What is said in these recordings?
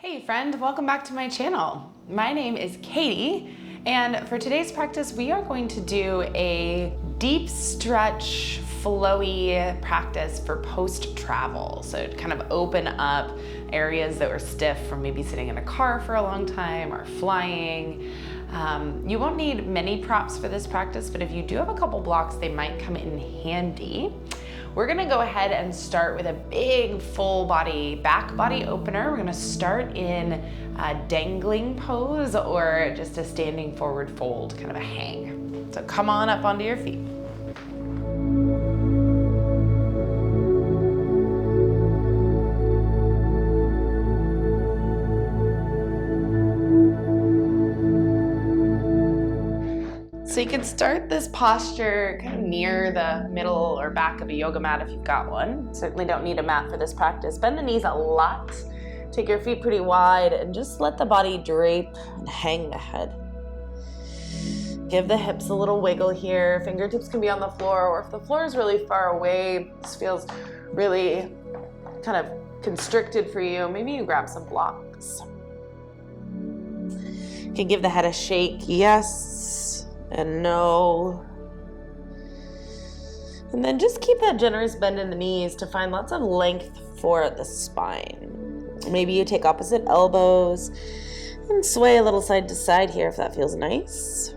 Hey friend, welcome back to my channel. My name is Katie, and for today's practice, we are going to do a deep stretch, flowy practice for post-travel. So to kind of open up areas that were stiff from maybe sitting in a car for a long time or flying. You won't need many props for this practice, but if you do have a couple blocks, they might come in handy. We're gonna go ahead and start with a big full body back body opener. We're gonna start in a dangling pose or just a standing forward fold, kind of a hang. So come on up onto your feet. So you can start this posture kind of near the middle or back of a yoga mat if you've got one. Certainly don't need a mat for this practice. Bend the knees a lot. Take your feet pretty wide and just let the body drape and hang the head. Give the hips a little wiggle here. Fingertips can be on the floor, or if the floor is really far away, this feels really kind of constricted for you, maybe you grab some blocks. You can give the head a shake, yes and no. And then just keep that generous bend in the knees to find lots of length for the spine. Maybe you take opposite elbows and sway a little side to side here if that feels nice.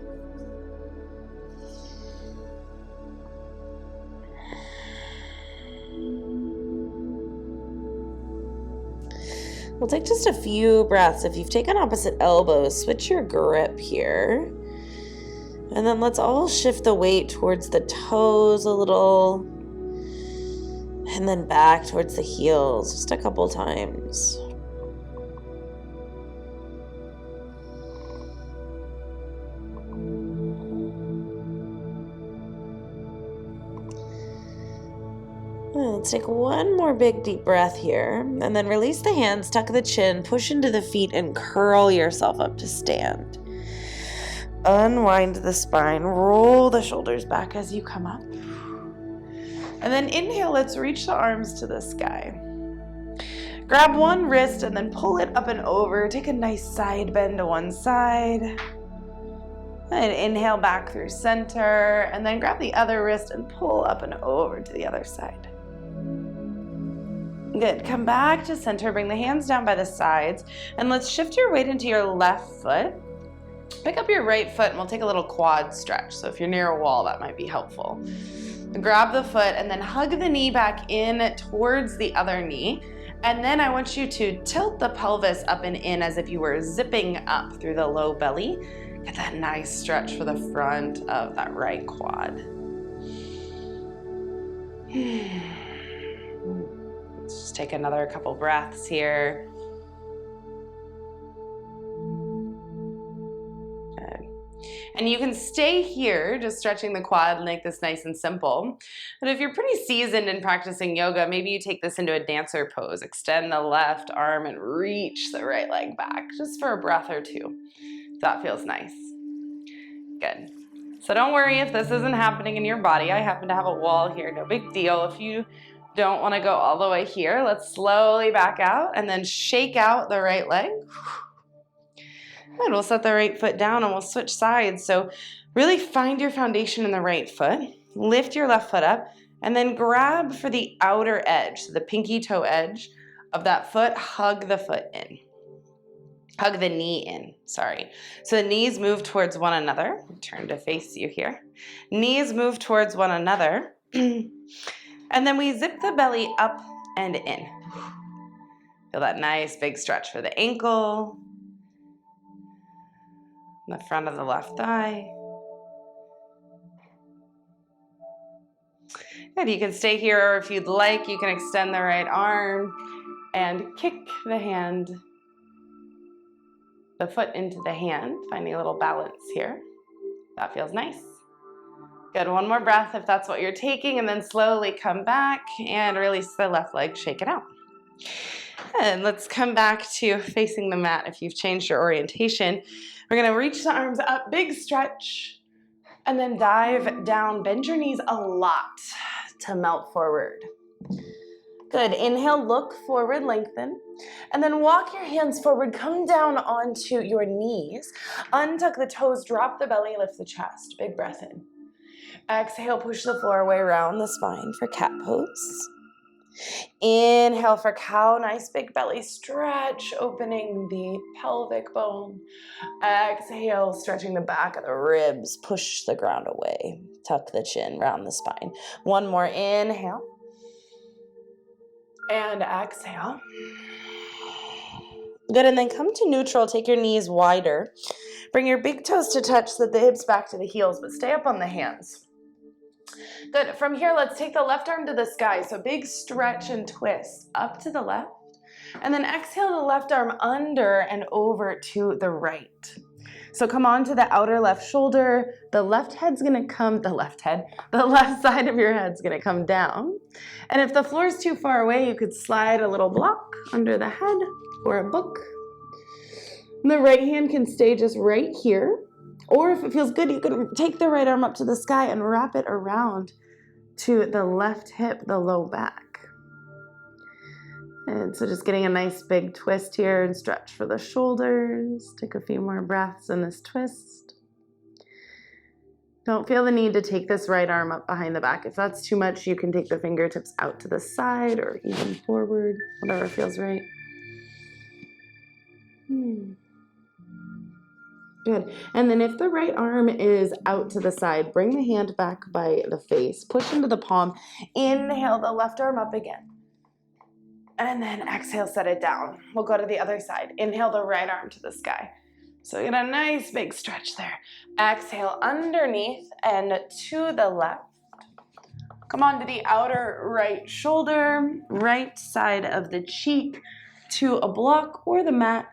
We'll take just a few breaths. If you've taken opposite elbows, switch your grip here. And then let's all shift the weight towards the toes a little. And then back towards the heels, just a couple times. Let's take one more big deep breath here. And then release the hands, tuck the chin, push into the feet, and curl yourself up to stand. Unwind the spine, roll the shoulders back as you come up. And then inhale, let's reach the arms to the sky. Grab one wrist and then pull it up and over. Take a nice side bend to one side. And inhale back through center, and then grab the other wrist and pull up and over to the other side. Good, come back to center, bring the hands down by the sides, and let's shift your weight into your left foot. Pick up your right foot and we'll take a little quad stretch. So if you're near a wall, that might be helpful. Grab the foot and then hug the knee back in towards the other knee. And then I want you to tilt the pelvis up and in as if you were zipping up through the low belly. Get that nice stretch for the front of that right quad. Let's just take another couple breaths here. And you can stay here, just stretching the quad and make this nice and simple. But if you're pretty seasoned in practicing yoga, maybe you take this into a dancer pose. Extend the left arm and reach the right leg back, just for a breath or two. That feels nice. Good. So don't worry if this isn't happening in your body. I happen to have a wall here, no big deal. If you don't want to go all the way here, let's slowly back out and then shake out the right leg. Good, we'll set the right foot down and we'll switch sides. So really find your foundation in the right foot. Lift your left foot up and then grab for the outer edge, so the pinky toe edge of that foot. Hug the foot in. Hug the knee in, sorry. So the knees move towards one another. Turn to face you here. Knees move towards one another. And then we zip the belly up and in. Feel that nice big stretch for the ankle. The front of the left thigh. Good, you can stay here, or if you'd like, you can extend the right arm and kick the hand, the foot into the hand, finding a little balance here. That feels nice. Good, one more breath if that's what you're taking, and then slowly come back and release the left leg, shake it out. And let's come back to facing the mat if you've changed your orientation. We're gonna reach the arms up, big stretch, and then dive down. Bend your knees a lot to melt forward. Good. Inhale, look forward, lengthen. And then walk your hands forward, come down onto your knees. Untuck the toes, drop the belly, lift the chest. Big breath in. Exhale, push the floor away around the spine for cat pose. Inhale for cow, nice big belly stretch, opening the pelvic bone. Exhale, stretching the back of the ribs, push the ground away. Tuck the chin, round the spine. One more, inhale. And exhale. Good, and then come to neutral, take your knees wider. Bring your big toes to touch, so the hips back to the heels, but stay up on the hands. Good, from here, let's take the left arm to the sky. So big stretch and twist up to the left. And then exhale the left arm under and over to the right. So come on to the outer left shoulder. The left head's gonna come, the left side of your head's gonna come down. And if the floor is too far away, you could slide a little block under the head or a book. And the right hand can stay just right here. Or if it feels good, you can take the right arm up to the sky and wrap it around to the left hip, the low back. And so just getting a nice big twist here and stretch for the shoulders. Take a few more breaths in this twist. Don't feel the need to take this right arm up behind the back. If that's too much, you can take the fingertips out to the side or even forward, whatever feels right. Good. And then if the right arm is out to the side, bring the hand back by the face. Push into the palm. Inhale the left arm up again. And then exhale, set it down. We'll go to the other side. Inhale the right arm to the sky. So get a nice big stretch there. Exhale underneath and to the left. Come on to the outer right shoulder, right side of the cheek to a block or the mat.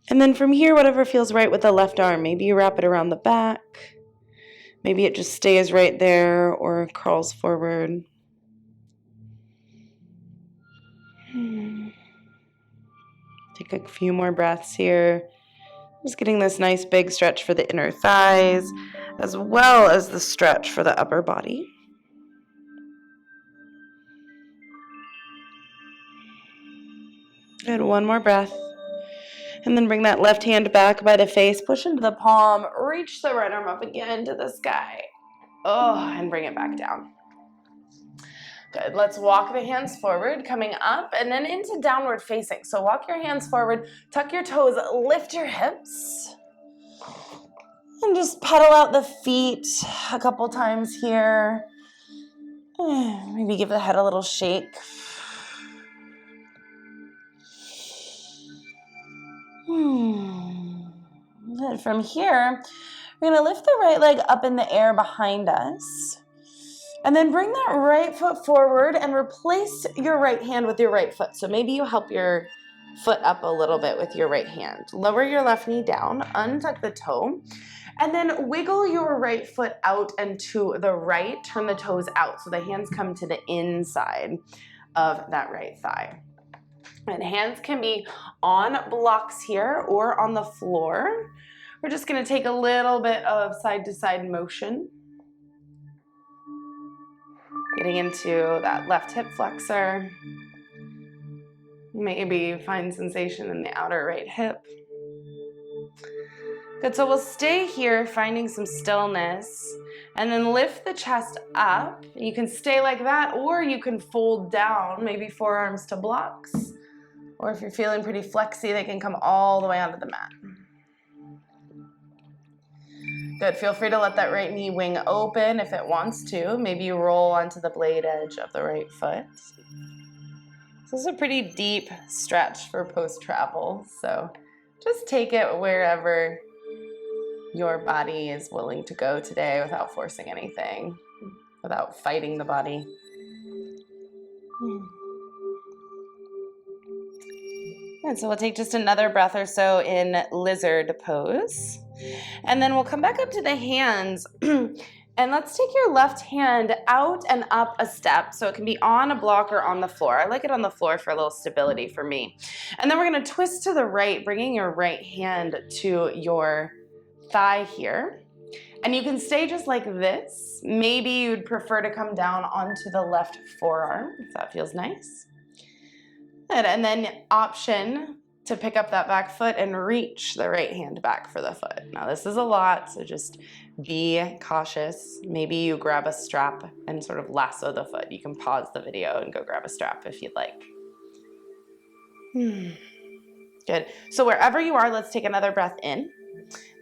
And then from here, whatever feels right with the left arm. Maybe you wrap it around the back. Maybe it just stays right there or crawls forward. Take a few more breaths here. Just getting this nice big stretch for the inner thighs, as well as the stretch for the upper body. Good, one more breath. And then bring that left hand back by the face, push into the palm, reach the right arm up again to the sky. And bring it back down. Good, let's walk the hands forward, coming up and then into downward facing. So walk your hands forward, tuck your toes, lift your hips. And just pedal out the feet a couple times here. Maybe give the head a little shake. Good. From here, we're going to lift the right leg up in the air behind us. And then bring that right foot forward and replace your right hand with your right foot. So maybe you help your foot up a little bit with your right hand. Lower your left knee down, untuck the toe, and then wiggle your right foot out and to the right. Turn the toes out so the hands come to the inside of that right thigh. And hands can be on blocks here or on the floor. We're just going to take a little bit of side-to-side motion. Getting into that left hip flexor. Maybe find sensation in the outer right hip. Good, so we'll stay here finding some stillness and then lift the chest up. You can stay like that or you can fold down, maybe forearms to blocks. Or if you're feeling pretty flexy, they can come all the way onto the mat. Good, feel free to let that right knee wing open if it wants to. Maybe you roll onto the blade edge of the right foot. This is a pretty deep stretch for post-travel, so just take it wherever your body is willing to go today without forcing anything, without fighting the body. And so we'll take just another breath or so in lizard pose. And then we'll come back up to the hands. And let's take your left hand out and up a step. So it can be on a block or on the floor. I like it on the floor for a little stability for me. And then we're going to twist to the right, bringing your right hand to your thigh here. And you can stay just like this. Maybe you'd prefer to come down onto the left forearm, if that feels nice. Good. And then option to pick up that back foot and reach the right hand back for the foot. Now this is a lot, so just be cautious. Maybe you grab a strap and sort of lasso the foot. You can pause the video and go grab a strap if you'd like. Good. So wherever you are, let's take another breath in.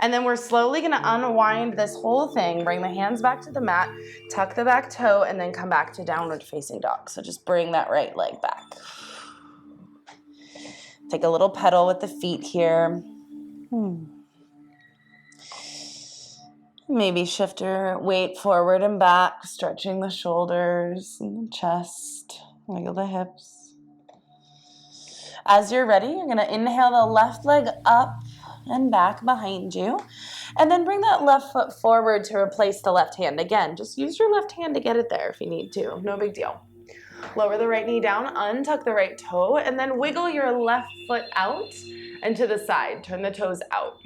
And then we're slowly gonna unwind this whole thing, bring the hands back to the mat, tuck the back toe, and then come back to downward facing dog. So just bring that right leg back. Take a little pedal with the feet here. Maybe shift your weight forward and back, stretching the shoulders and the chest, wiggle the hips. As you're ready, you're gonna inhale the left leg up and back behind you, and then bring that left foot forward to replace the left hand. Again, just use your left hand to get it there if you need to, no big deal. Lower the right knee down, untuck the right toe, and then wiggle your left foot out and to the side. Turn the toes out.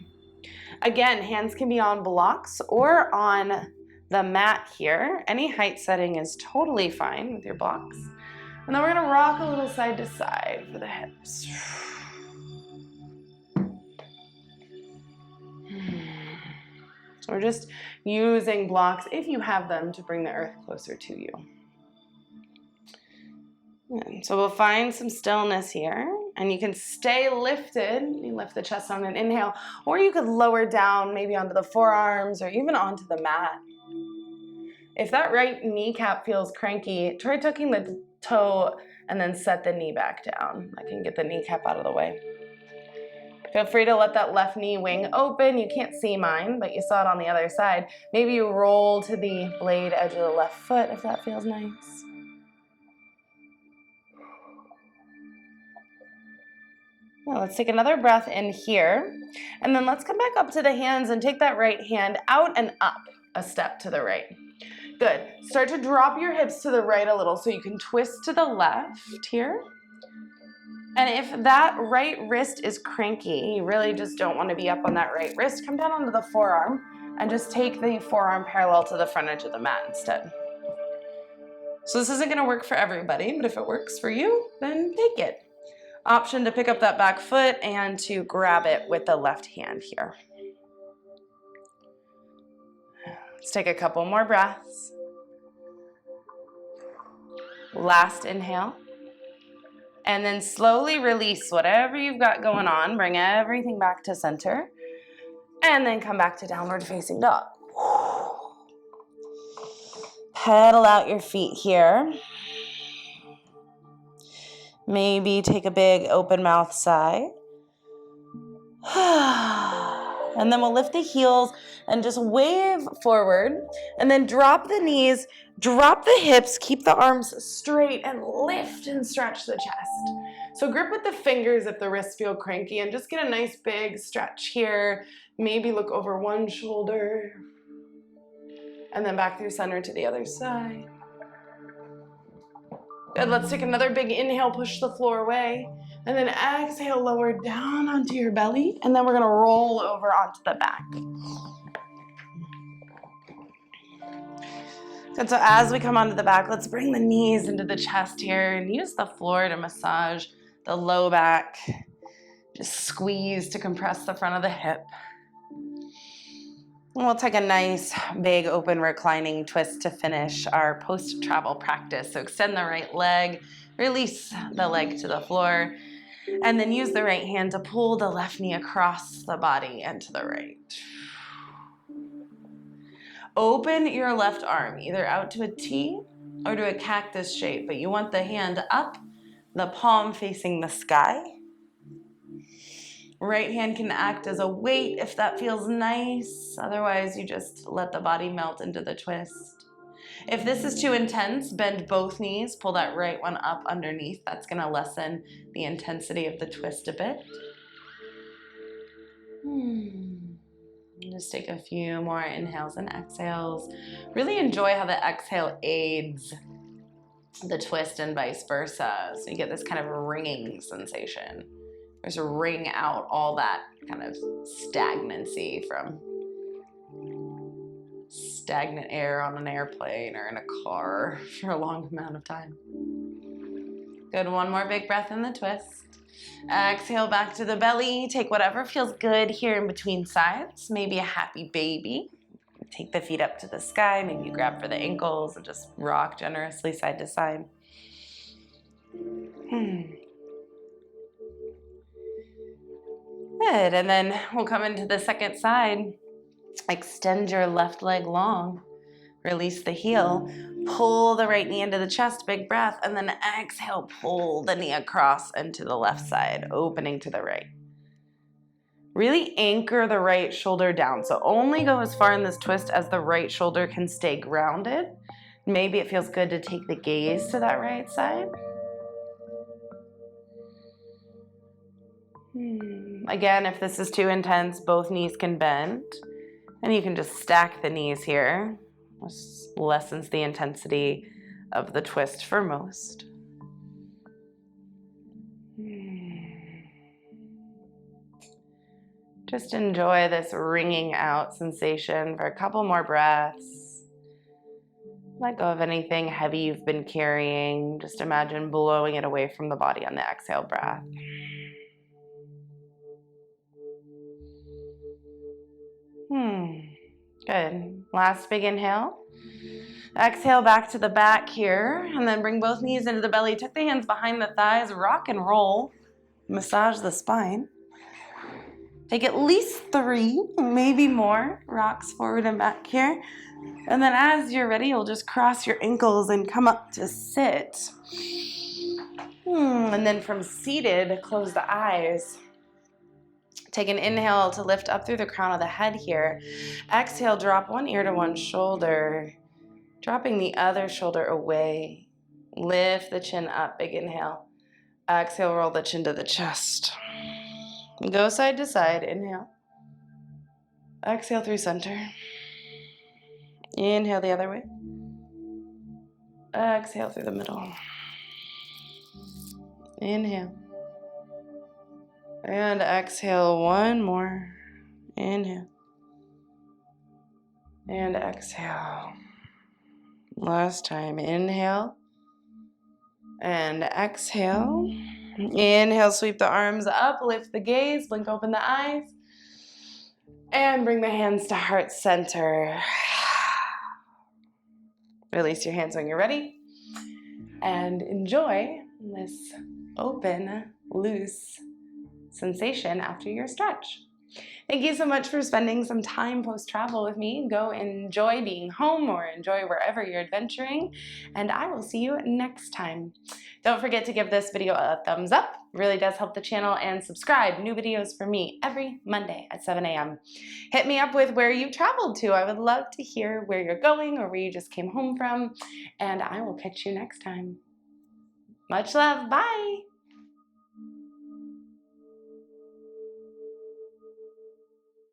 Again, hands can be on blocks or on the mat here. Any height setting is totally fine with your blocks. And then we're gonna rock a little side to side for the hips. So we're just using blocks, if you have them, to bring the earth closer to you. And so we'll find some stillness here, and you can stay lifted. You lift the chest on an inhale, or you could lower down maybe onto the forearms or even onto the mat. If that right kneecap feels cranky, try tucking the toe and then set the knee back down. I can get the kneecap out of the way. Feel free to let that left knee wing open. You can't see mine, but you saw it on the other side. Maybe you roll to the blade edge of the left foot if that feels nice. Now let's take another breath in here, and then let's come back up to the hands and take that right hand out and up a step to the right. Good. Start to drop your hips to the right a little so you can twist to the left here. And if that right wrist is cranky, you really just don't want to be up on that right wrist, come down onto the forearm and just take the forearm parallel to the front edge of the mat instead. So this isn't going to work for everybody, but if it works for you, then take it. Option to pick up that back foot and to grab it with the left hand here. Let's take a couple more breaths. Last inhale. And then slowly release whatever you've got going on. Bring everything back to center. And then come back to downward facing dog. Pedal out your feet here. Maybe take a big open mouth sigh. And then we'll lift the heels and just wave forward. And then drop the knees, drop the hips, keep the arms straight, and lift and stretch the chest. So grip with the fingers if the wrists feel cranky, and just get a nice big stretch here. Maybe look over one shoulder. And then back through center to the other side. Good, let's take another big inhale, push the floor away. And then exhale, lower down onto your belly. And then we're gonna roll over onto the back. Good, so as we come onto the back, let's bring the knees into the chest here and use the floor to massage the low back. Just squeeze to compress the front of the hip. And we'll take a nice big open reclining twist to finish our post-travel practice. So extend the right leg, release the leg to the floor, and then use the right hand to pull the left knee across the body and to the right. Open your left arm, either out to a T or to a cactus shape, but you want the hand up, the palm facing the sky. Right hand can act as a weight if that feels nice. Otherwise, you just let the body melt into the twist. If this is too intense, bend both knees, pull that right one up underneath. That's gonna lessen the intensity of the twist a bit. Just take a few more inhales and exhales. Really enjoy how the exhale aids the twist and vice versa. So you get this kind of ringing sensation. Just wring out all that kind of stagnancy from stagnant air on an airplane or in a car for a long amount of time. Good, one more big breath in the twist. Exhale back to the belly. Take whatever feels good here in between sides. Maybe a happy baby. Take the feet up to the sky. Maybe you grab for the ankles and just rock generously side to side. Good, and then we'll come into the second side. Extend your left leg long. Release the heel. Pull the right knee into the chest, big breath, and then exhale, pull the knee across into the left side, opening to the right. Really anchor the right shoulder down. So only go as far in this twist as the right shoulder can stay grounded. Maybe it feels good to take the gaze to that right side. Again, if this is too intense, both knees can bend. And you can just stack the knees here. This lessens the intensity of the twist for most. Just enjoy this wringing out sensation for a couple more breaths. Let go of anything heavy you've been carrying. Just imagine blowing it away from the body on the exhale breath. Good. Last big inhale. Exhale back to the back here, and then bring both knees into the belly. Tuck the hands behind the thighs, rock and roll. Massage the spine. Take at least 3, maybe more, rocks forward and back here. And then as you're ready, you'll just cross your ankles and come up to sit. And then from seated, close the eyes. Take an inhale to lift up through the crown of the head here. Exhale, drop one ear to one shoulder, dropping the other shoulder away. Lift the chin up, big inhale. Exhale, roll the chin to the chest. Go side to side, inhale. Exhale through center. Inhale the other way. Exhale through the middle. Inhale. And exhale one more. Inhale. And exhale. Last time. Inhale. And exhale. Inhale, sweep the arms up, lift the gaze, blink open the eyes. And bring the hands to heart center. Release your hands when you're ready. And enjoy this open, loose sensation after your stretch. Thank you so much for spending some time post-travel with me. Go enjoy being home or enjoy wherever you're adventuring, and I will see you next time. Don't forget to give this video a thumbs up. It really does help the channel, and subscribe. New videos from me every Monday at 7 a.m. Hit me up with where you traveled to. I would love to hear where you're going or where you just came home from, and I will catch you next time. Much love. Bye.